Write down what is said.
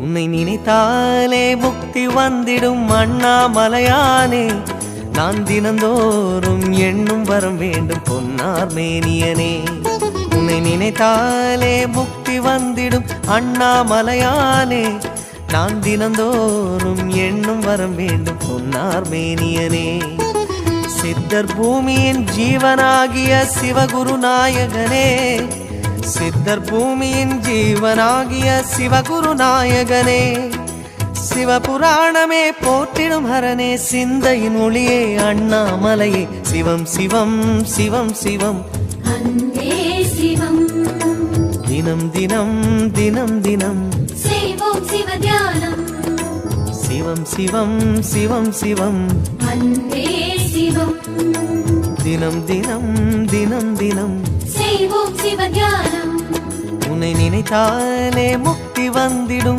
உன்னை நினைத்தாலே முக்தி வந்திடும் அண்ணாமலையானே. நான் தினந்தோறும் எண்ணும் வரம் வேண்டும் பொன்னார் மேனியனே. உன்னை நினைத்தாலே முக்தி வந்திடும் அண்ணாமலையானே. நான் தினந்தோறும் எண்ணும் வரம் வேண்டும் பொன்னார் மேனியனே. சித்தர் பூமியின் ஜீவனாகிய சிவகுரு நாயகனே. சித்தர் பூமியின் ஜீவனாகிய சிவகுரு நாயகனே. சிவபுராணமே போற்றிடும் ஹரனே. சிந்தையின் ஒளியே அண்ணாமலையே. சிவம் சிவம் சிவம் சிவம் அன்பே சிவம். தினம் தினம் தினம் தினம் செய்வோம் சிவ தியானம். சிவம் சிவம் சிவம் சிவம் அன்பே சிவம். தினம் தினம் தினம் தினம் செய்வோம் சிவ தியானம். உன்னை நினைத்தாலே முக்தி வந்திடும்